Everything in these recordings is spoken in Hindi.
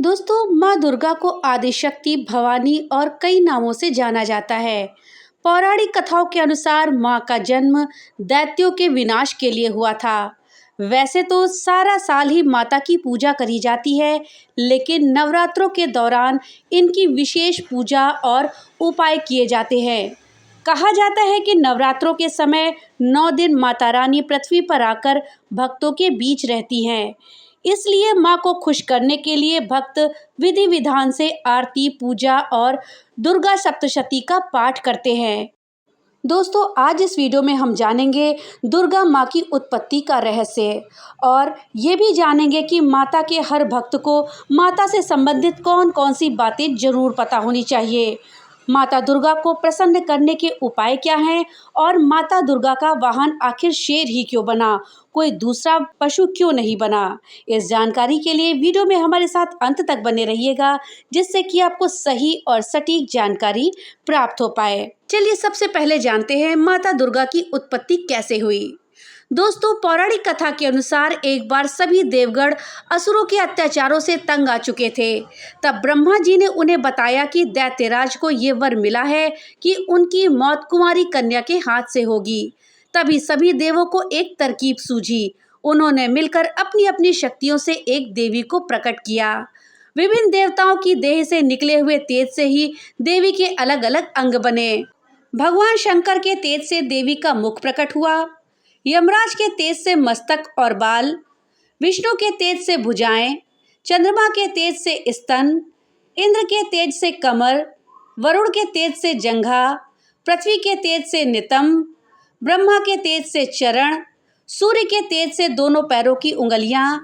दोस्तों, माँ दुर्गा को आदिशक्ति, भवानी और कई नामों से जाना जाता है। पौराणिक कथाओं के अनुसार माँ का जन्म दैत्यों के विनाश के लिए हुआ था। वैसे तो सारा साल ही माता की पूजा करी जाती है, लेकिन नवरात्रों के दौरान इनकी विशेष पूजा और उपाय किए जाते हैं। कहा जाता है कि नवरात्रों के समय 9 दिन माता रानी पृथ्वी पर आकर भक्तों के बीच रहती हैं। इसलिए माँ को खुश करने के लिए भक्त विधि विधान से आरती, पूजा और दुर्गा सप्तशती का पाठ करते हैं। दोस्तों, आज इस वीडियो में हम जानेंगे दुर्गा माँ की उत्पत्ति का रहस्य और ये भी जानेंगे कि माता के हर भक्त को माता से संबंधित कौन कौन सी बातें जरूर पता होनी चाहिए। माता दुर्गा को प्रसन्न करने के उपाय क्या हैं और माता दुर्गा का वाहन आखिर शेर ही क्यों बना, कोई दूसरा पशु क्यों नहीं बना। इस जानकारी के लिए वीडियो में हमारे साथ अंत तक बने रहिएगा, जिससे कि आपको सही और सटीक जानकारी प्राप्त हो पाए। चलिए सबसे पहले जानते हैं माता दुर्गा की उत्पत्ति कैसे हुई। दोस्तों, पौराणिक कथा के अनुसार एक बार सभी देवगण असुरों के अत्याचारों से तंग आ चुके थे। तब ब्रह्मा जी ने उन्हें बताया कि दैत्यराज को ये वर मिला है कि उनकी मौत कुंवारी कन्या के हाथ से होगी। तभी सभी देवों को एक तरकीब सूझी। उन्होंने मिलकर अपनी अपनी शक्तियों से एक देवी को प्रकट किया। विभिन्न देवताओं की देह से निकले हुए तेज से ही देवी के अलग अलग अंग बने। भगवान शंकर के तेज से देवी का मुख प्रकट हुआ, यमराज के तेज से मस्तक और बाल, विष्णु के तेज से भुजाएं, चंद्रमा के तेज से स्तन, इंद्र के तेज से कमर, वरुण के तेज से जंघा, पृथ्वी के तेज से नितंब, ब्रह्मा के तेज से चरण, सूर्य के तेज से दोनों पैरों की उंगलियां,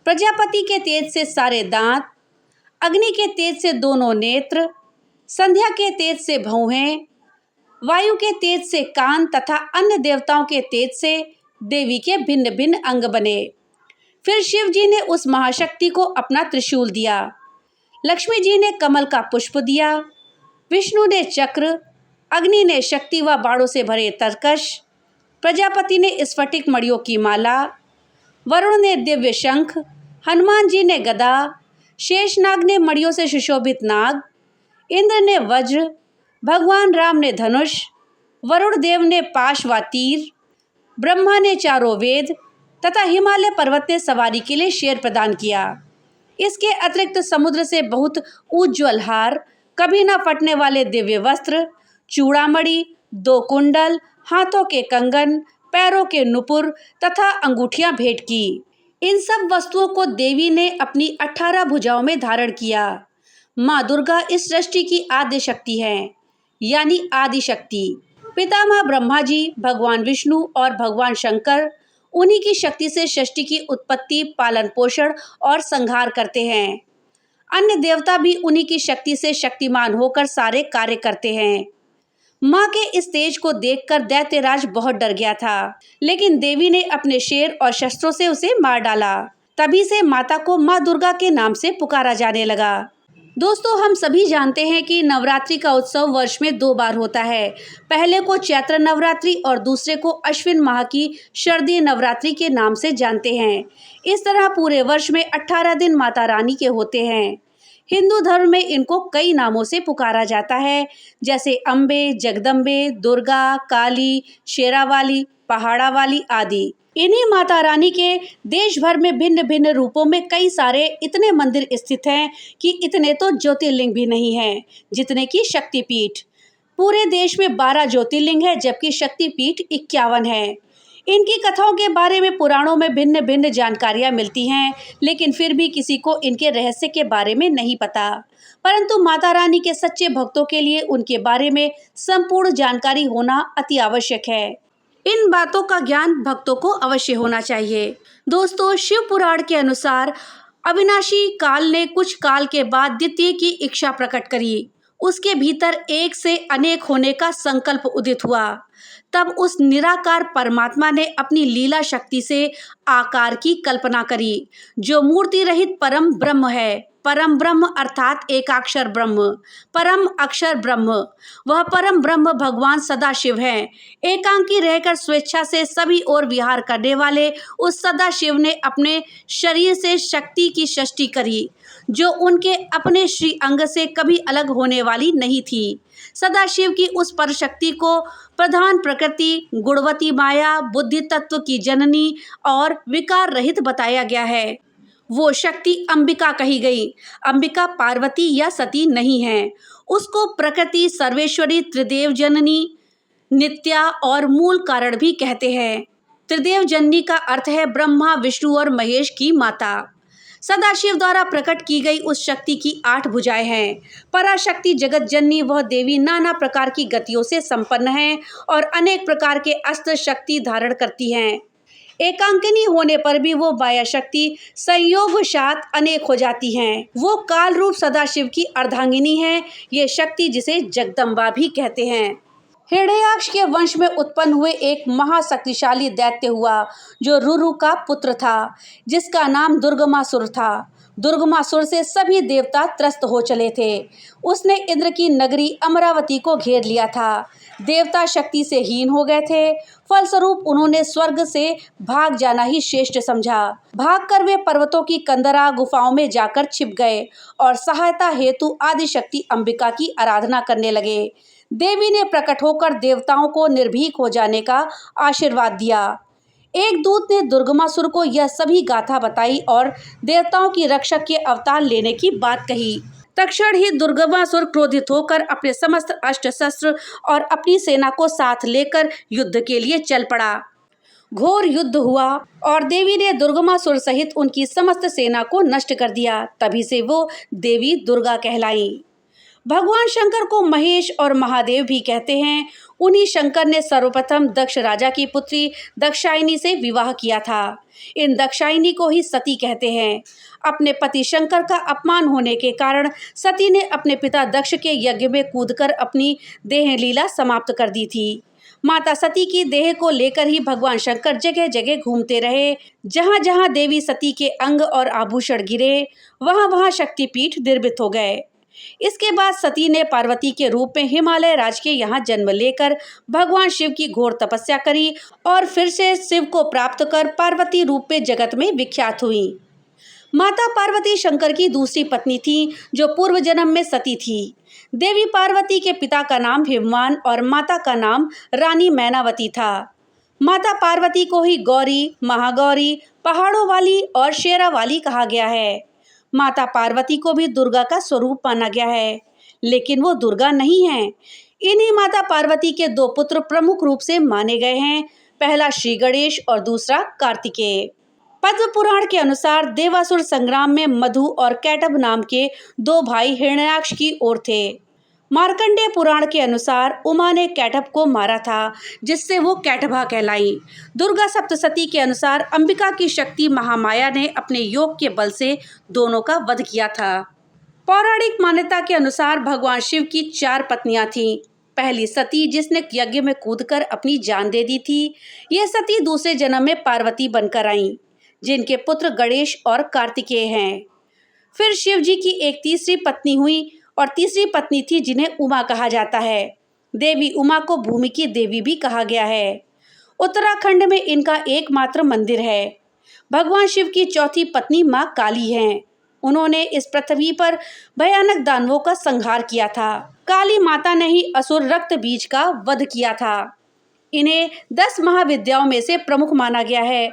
प्रजापति के तेज से सारे दांत, अग्नि के तेज से दोनों नेत्र, संध्या के तेज से भौहें, वायु के तेज से कान तथा अन्य देवताओं के तेज से देवी के भिन्न भिन्न अंग बने। फिर शिव जी ने उस महाशक्ति को अपना त्रिशूल दिया, लक्ष्मी जी ने कमल का पुष्प दिया, विष्णु ने चक्र, अग्नि ने शक्ति व बाणों से भरे तरकश, प्रजापति ने स्फटिक मणियों की माला, वरुण ने दिव्य शंख, हनुमान जी ने गदा, शेषनाग ने मणियों से सुशोभित नाग, इंद्र ने वज्र, भगवान राम ने धनुष, वरुण देव ने पाश व तीर, ब्रह्मा ने चारों वेद तथा हिमालय पर्वत ने सवारी के लिए शेर प्रदान किया। इसके अतिरिक्त समुद्र से बहुत उज्ज्वल हार, कभी न फटने वाले दिव्य वस्त्र, चूड़ामणि, 2 कुंडल, हाथों के कंगन, पैरों के नुपुर तथा अंगूठियां भेंट की। इन सब वस्तुओं को देवी ने अपनी 18 भुजाओं में धारण किया। माँ दुर्गा इस सृष्टि की आद्य शक्ति है, यानी आदि शक्ति। पितामह ब्रह्मा जी, भगवान विष्णु और भगवान शंकर उन्हीं की शक्ति से सृष्टि की उत्पत्ति, पालन पोषण और संहार करते हैं। अन्य देवता भी उन्हीं की शक्ति से शक्तिमान होकर सारे कार्य करते हैं। माँ के इस तेज को देखकर दैत्यराज बहुत डर गया था, लेकिन देवी ने अपने शेर और शस्त्रों से उसे मार डाला। तभी से माता को माँ दुर्गा के नाम से पुकारा जाने लगा। दोस्तों, हम सभी जानते हैं कि नवरात्रि का उत्सव वर्ष में 2 बार होता है। पहले को चैत्र नवरात्रि और दूसरे को अश्विन माह की शारदीय नवरात्रि के नाम से जानते हैं। इस तरह पूरे वर्ष में 18 दिन माता रानी के होते हैं। हिंदू धर्म में इनको कई नामों से पुकारा जाता है, जैसे अम्बे, जगदम्बे, दुर्गा, काली, शेरावाली, पहाड़ा वाली आदि। इन्हीं माता रानी के देश भर में भिन्न भिन्न रूपों में कई सारे इतने मंदिर स्थित हैं कि इतने तो ज्योतिर्लिंग भी नहीं हैं जितने की शक्तिपीठ। पूरे देश में 12 ज्योतिर्लिंग है, जबकि शक्तिपीठ 51 है। इनकी कथाओं के बारे में पुराणों में भिन्न भिन्न जानकारियां मिलती हैं, लेकिन फिर भी किसी को इनके रहस्य के बारे में नहीं पता। परंतु माता रानी के सच्चे भक्तों के लिए उनके बारे में संपूर्ण जानकारी होना अति आवश्यक है। इन बातों का ज्ञान भक्तों को अवश्य होना चाहिए। दोस्तों, शिव पुराण के अनुसार अविनाशी काल ने कुछ काल के बाद द्वितीय की इच्छा प्रकट करी। उसके भीतर एक से अनेक होने का संकल्प उदित हुआ। तब उस निराकार परमात्मा ने अपनी लीला शक्ति से आकार की कल्पना करी, जो मूर्ति रहित परम ब्रह्म है। परम ब्रह्म अर्थात एकाक्षर ब्रह्म, परम अक्षर ब्रह्म। वह परम ब्रह्म भगवान सदाशिव हैं। एकांकी रहकर स्वेच्छा से सभी ओर विहार करने वाले उस सदाशिव ने अपने शरीर से शक्ति की सृष्टि करी, जो उनके अपने श्री अंग से कभी अलग होने वाली नहीं थी। सदाशिव की उस परशक्ति को प्रधान प्रकृति, गुणवती माया, बुद्धि तत्व की जननी और विकार रहित बताया गया है। वो शक्ति अंबिका कही गई। अंबिका पार्वती या सती नहीं है। उसको प्रकृति, सर्वेश्वरी, त्रिदेव जननी, नित्या और मूल कारण भी कहते हैं। त्रिदेव जननी का अर्थ है ब्रह्मा, विष्णु और महेश की माता। सदाशिव द्वारा प्रकट की गई उस शक्ति की 8 भुजाएं हैं। पराशक्ति जगत जननी वह देवी नाना प्रकार की गतियों से संपन्न है और अनेक प्रकार के अस्त्र शक्ति धारण करती हैं। एकांकिनी होने पर भी वो माया शक्ति संयोगवशात अनेक हो जाती हैं। वो काल रूप सदाशिव की अर्धांगिनी है। ये शक्ति जिसे जगदम्बा भी कहते हैं। हिरण्याक्ष के वंश में उत्पन्न हुए एक महाशक्तिशाली दैत्य हुआ, जो रुरु का पुत्र था, जिसका नाम दुर्गमासुर था। दुर्गमासुर से सभी देवता त्रस्त हो चले थे। उसने इंद्र की नगरी अमरावती को घेर लिया था। देवता शक्ति से हीन हो गए थे। फलस्वरूप उन्होंने स्वर्ग से भाग जाना ही श्रेष्ठ समझा। भागकर वे पर्वतों की कंदरा गुफाओं में जाकर छिप गए और सहायता हेतु आदिशक्ति अंबिका की आराधना करने लगे। देवी ने प्रकट होकर देवताओं को निर्भीक हो जाने का आशीर्वाद दिया। एक दूत ने दुर्गमासुर को यह सभी गाथा बताई और देवताओं की रक्षक के अवतार लेने की बात कही। तत्क्षण ही दुर्गमासुर क्रोधित होकर अपने समस्त अस्त्र शस्त्र और अपनी सेना को साथ लेकर युद्ध के लिए चल पड़ा। घोर युद्ध हुआ और देवी ने दुर्गमासुर सहित उनकी समस्त सेना को नष्ट कर दिया। तभी से वो देवी दुर्गा कहलाई। भगवान शंकर को महेश और महादेव भी कहते हैं। उन्हीं शंकर ने सर्वप्रथम दक्ष राजा की पुत्री दक्षायनी से विवाह किया था। इन दक्षायनी को ही सती कहते हैं। अपने पति शंकर का अपमान होने के कारण सती ने अपने पिता दक्ष के यज्ञ में कूदकर अपनी देह लीला समाप्त कर दी थी। माता सती की देह को लेकर ही भगवान शंकर जगह जगह घूमते रहे। जहाँ जहाँ देवी सती के अंग और आभूषण गिरे, वहाँ वहाँ शक्तिपीठ निर्मित हो गए। इसके बाद सती ने पार्वती के रूप में हिमालय राज के यहाँ जन्म लेकर भगवान शिव की घोर तपस्या करी और फिर से शिव को प्राप्त कर पार्वती रूप में जगत में विख्यात हुई। माता पार्वती शंकर की दूसरी पत्नी थी, जो पूर्व जन्म में सती थी। देवी पार्वती के पिता का नाम हिमवान और माता का नाम रानी मैनावती था। माता पार्वती को ही गौरी, महागौरी, पहाड़ों वाली और शेरा वाली कहा गया है। माता पार्वती को भी दुर्गा का स्वरूप माना गया है, लेकिन वो दुर्गा नहीं है। इन्हीं माता पार्वती के 2 पुत्र प्रमुख रूप से माने गए हैं। पहला श्री गणेश और दूसरा कार्तिकेय। पद्म पुराण के अनुसार देवासुर संग्राम में मधु और कैटभ नाम के 2 भाई हिरण्याक्ष की ओर थे। मार्कंडेय पुराण के अनुसार उमा ने कैटभ को मारा था, जिससे वो कैटभा कहलाई। दुर्गा सप्तशती के अनुसार अंबिका की शक्ति महामाया ने अपने योग के बल से दोनों का वध किया था। पौराणिक मान्यता के अनुसार भगवान शिव की 4 पत्नियां थीं। पहली सती, जिसने यज्ञ में कूदकर अपनी जान दे दी थी। यह सती दूसरे जन्म में पार्वती बनकर आईं, जिनके पुत्र गणेश और कार्तिकेय हैं। फिर शिव जी की एक तीसरी पत्नी हुई और तीसरी पत्नी थी, जिन्हें उमा कहा जाता है। देवी उमा को भूमि की देवी भी कहा गया है। उत्तराखंड में इनका एकमात्र मंदिर है। भगवान शिव की चौथी पत्नी माँ काली हैं। उन्होंने इस पृथ्वी पर भयानक दानवों का संहार किया था। काली माता ने ही असुर रक्त बीज का वध किया था। इन्हें 10 महाविद्याओं में से प्रमुख माना गया है।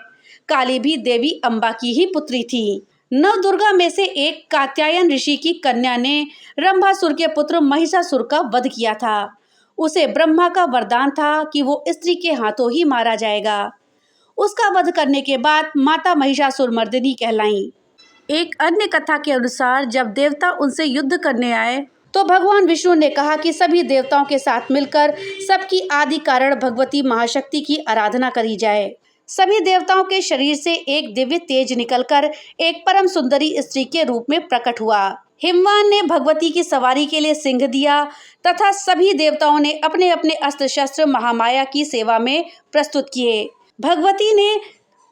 काली भी देवी अम्बा की ही पुत्री थी। नवदुर्गा में से एक कात्यायन ऋषि की कन्या ने रंभासुर के पुत्र महिषासुर का वध किया था। उसे ब्रह्मा का वरदान था कि वो स्त्री के हाथों ही मारा जाएगा। उसका वध करने के बाद माता महिषासुर मर्दिनी कहलाईं। एक अन्य कथा के अनुसार जब देवता उनसे युद्ध करने आए तो भगवान विष्णु ने कहा कि सभी देवताओं के साथ मिलकर सबकी आदि कारण भगवती महाशक्ति की आराधना करी जाए। सभी देवताओं के शरीर से एक दिव्य तेज निकलकर एक परम सुंदरी स्त्री के रूप में प्रकट हुआ। हिमवान ने भगवती की सवारी के लिए सिंह दिया तथा सभी देवताओं ने अपने अपने अस्त्र शस्त्र महामाया की सेवा में प्रस्तुत किए। भगवती ने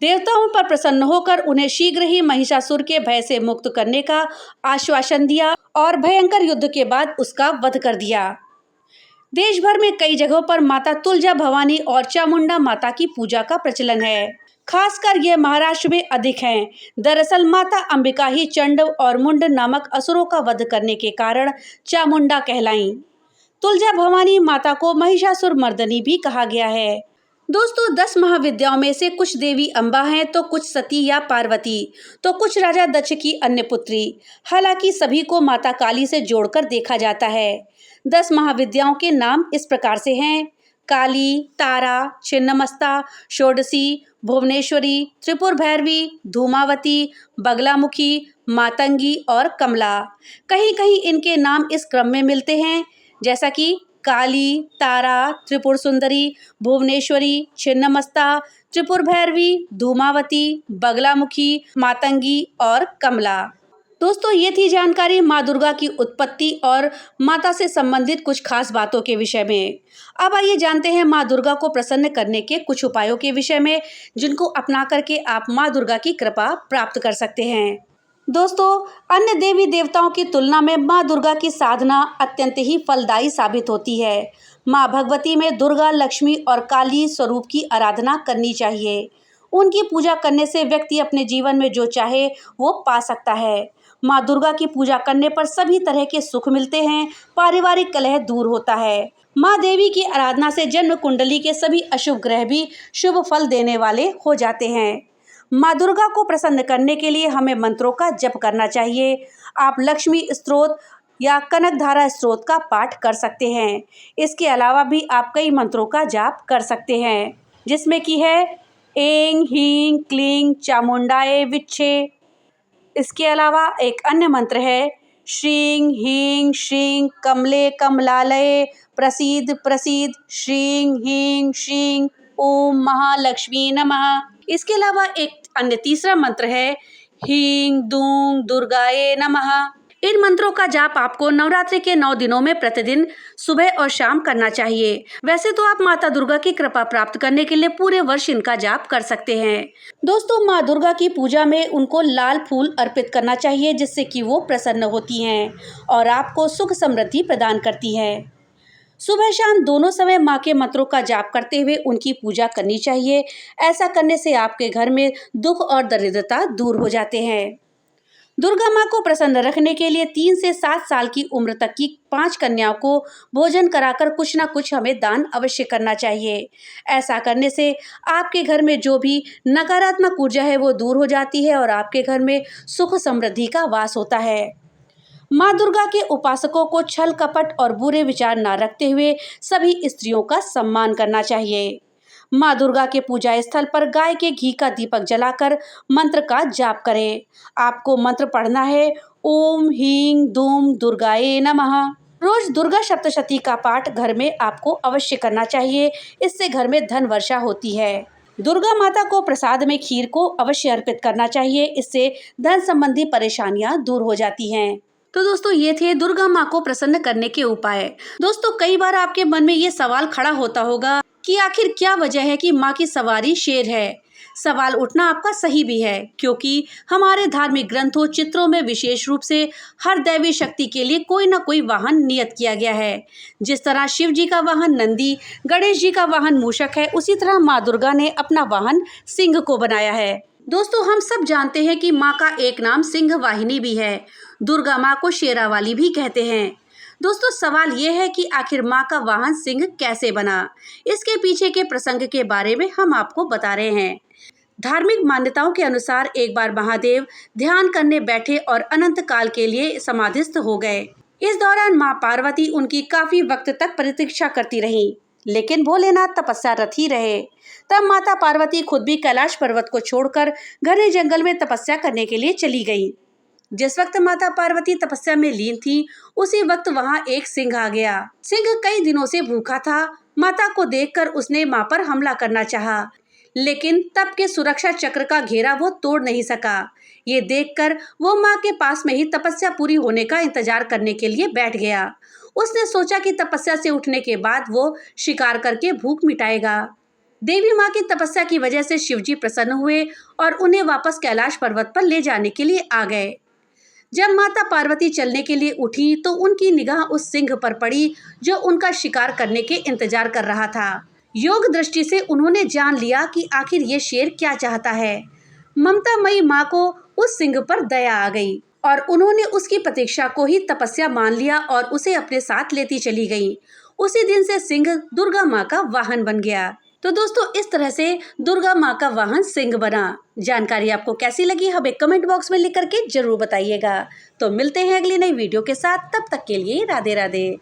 देवताओं पर प्रसन्न होकर उन्हें शीघ्र ही महिषासुर के भय से मुक्त करने का आश्वासन दिया और भयंकर युद्ध के बाद उसका वध कर दिया। देश भर में कई जगहों पर माता तुलजा भवानी और चामुंडा माता की पूजा का प्रचलन है। खासकर यह महाराष्ट्र में अधिक है। दरअसल माता अंबिका ही चंड और मुंड नामक असुरों का वध करने के कारण चामुंडा कहलाईं। तुलजा भवानी माता को महिषासुर मर्दनी भी कहा गया है। दोस्तों, 10 महाविद्याओं में से कुछ देवी अम्बा हैं, तो कुछ सती या पार्वती, तो कुछ राजा दक्ष की अन्य पुत्री। हालांकि सभी को माता काली से जोड़कर देखा जाता है। 10 महाविद्याओं के नाम इस प्रकार से हैं: काली, तारा, छिन्नमस्ता, षोडशी, भुवनेश्वरी, त्रिपुर भैरवी, धूमावती, बगलामुखी, मातंगी और कमला। कहीं कहीं इनके नाम इस क्रम में मिलते हैं, जैसा कि काली, तारा, त्रिपुर सुंदरी, भुवनेश्वरी, छिन्नमस्ता, त्रिपुर भैरवी, धूमावती, बगलामुखी, मातंगी और कमला। दोस्तों, ये थी जानकारी माँ दुर्गा की उत्पत्ति और माता से संबंधित कुछ खास बातों के विषय में। अब आइए जानते हैं माँ दुर्गा को प्रसन्न करने के कुछ उपायों के विषय में, जिनको अपना करके आप माँ दुर्गा की कृपा प्राप्त कर सकते हैं। दोस्तों, अन्य देवी देवताओं की तुलना में माँ दुर्गा की साधना अत्यंत ही फलदायी साबित होती है। माँ भगवती में दुर्गा, लक्ष्मी और काली स्वरूप की आराधना करनी चाहिए। उनकी पूजा करने से व्यक्ति अपने जीवन में जो चाहे वो पा सकता है। माँ दुर्गा की पूजा करने पर सभी तरह के सुख मिलते हैं, पारिवारिक कलह दूर होता है। माँ देवी की आराधना से जन्म कुंडली के सभी अशुभ ग्रह भी शुभ फल देने वाले हो जाते हैं। माँ दुर्गा को प्रसन्न करने के लिए हमें मंत्रों का जप करना चाहिए। आप लक्ष्मी स्तोत्र या कनक धारा स्तोत्र का पाठ कर सकते हैं। इसके अलावा भी आप कई मंत्रों का जाप कर सकते हैं, जिसमें कि है ऐं ह्रीं क्लीं चामुंडाय विच्छे। इसके अलावा एक अन्य मंत्र है श्रीं ह्रीं श्रीं कमले कमलालये प्रसीद प्रसीद श्रीं ह्रीं श्रीं ओम महालक्ष्मी नमः। इसके अलावा एक अन्य तीसरा मंत्र है ह्रीं दूं दुर्गाये नमः। इन मंत्रों का जाप आपको नवरात्रि के 9 दिनों में प्रतिदिन सुबह और शाम करना चाहिए। वैसे तो आप माता दुर्गा की कृपा प्राप्त करने के लिए पूरे वर्ष इनका जाप कर सकते हैं। दोस्तों, माँ दुर्गा की पूजा में उनको लाल फूल अर्पित करना चाहिए, जिससे कि वो प्रसन्न होती हैं और आपको सुख समृद्धि प्रदान करती हैं। सुबह शाम दोनों समय माँ के मंत्रों का जाप करते हुए उनकी पूजा करनी चाहिए। ऐसा करने से आपके घर में दुख और दरिद्रता दूर हो जाते हैं। दुर्गा माँ को प्रसन्न रखने के लिए 3 से 7 साल की उम्र तक की 5 कन्याओं को भोजन कराकर कुछ न कुछ हमें दान अवश्य करना चाहिए। ऐसा करने से आपके घर में जो भी नकारात्मक ऊर्जा है वो दूर हो जाती है और आपके घर में सुख समृद्धि का वास होता है। माँ दुर्गा के उपासकों को छल कपट और बुरे विचार न रखते हुए सभी स्त्रियों का सम्मान करना चाहिए। माँ दुर्गा के पूजा स्थल पर गाय के घी का दीपक जलाकर मंत्र का जाप करें। आपको मंत्र पढ़ना है ओम ह्रीं दूं दुर्गाये नमः। रोज दुर्गा सप्तशती का पाठ घर में आपको अवश्य करना चाहिए। इससे घर में धन वर्षा होती है। दुर्गा माता को प्रसाद में खीर को अवश्य अर्पित करना चाहिए। इससे धन संबंधी परेशानियां दूर हो जाती हैं। तो दोस्तों, ये थे दुर्गा माँ को प्रसन्न करने के उपाय। दोस्तों, कई बार आपके मन में ये सवाल खड़ा होता होगा कि आखिर क्या वजह है कि माँ की सवारी शेर है। सवाल उठना आपका सही भी है, क्योंकि हमारे धार्मिक ग्रंथों, चित्रों में विशेष रूप से हर दैवी शक्ति के लिए कोई न कोई वाहन नियत किया गया है। जिस तरह शिव जी का वाहन नंदी, गणेश जी का वाहन मूषक है, उसी तरह माँ दुर्गा ने अपना वाहन सिंह को बनाया है। दोस्तों, हम सब जानते हैं कि माँ का एक नाम सिंह वाहिनी भी है। दुर्गा माँ को शेरावाली भी कहते हैं। दोस्तों, सवाल ये है कि आखिर माँ का वाहन सिंह कैसे बना। इसके पीछे के प्रसंग के बारे में हम आपको बता रहे हैं। धार्मिक मान्यताओं के अनुसार एक बार महादेव ध्यान करने बैठे और अनंत काल के लिए समाधिस्थ हो गए। इस दौरान माँ पार्वती उनकी काफी वक्त तक प्रतीक्षा करती रहीं, लेकिन भोलेनाथ तपस्यारत ही रहे। तब माता पार्वती खुद भी कैलाश पर्वत को छोड़कर घने जंगल में तपस्या करने के लिए चली गई। जिस वक्त माता पार्वती तपस्या में लीन थी, उसी वक्त वहां एक सिंह आ गया। सिंह कई दिनों से भूखा था। माता को देखकर उसने मां पर हमला करना चाहा, लेकिन तब के सुरक्षा चक्र का घेरा वो तोड़ नहीं सका। ये देखकर वो मां के पास में ही तपस्या पूरी होने का इंतजार करने के लिए बैठ गया। उसने सोचा कि तपस्या से उठने के बाद वो शिकार करके भूख मिटाएगा। देवी माँ की तपस्या की वजह से शिवजी प्रसन्न हुए और उन्हें वापस कैलाश पर्वत पर ले जाने के लिए आ गए। जब माता पार्वती चलने के लिए उठी तो उनकी निगाह उस सिंह पर पड़ी जो उनका शिकार करने के इंतजार कर रहा था। योग दृष्टि से उन्होंने जान लिया कि आखिर ये शेर क्या चाहता है। ममतामयी माँ को उस सिंह पर दया आ गई और उन्होंने उसकी प्रतीक्षा को ही तपस्या मान लिया और उसे अपने साथ लेती चली गई। उसी दिन से सिंह दुर्गा माँ का वाहन बन गया। तो दोस्तों, इस तरह से दुर्गा माँ का वाहन सिंह बना। जानकारी आपको कैसी लगी हमें कमेंट बॉक्स में लिख करके जरूर बताइएगा। तो मिलते हैं अगली नई वीडियो के साथ, तब तक के लिए राधे राधे।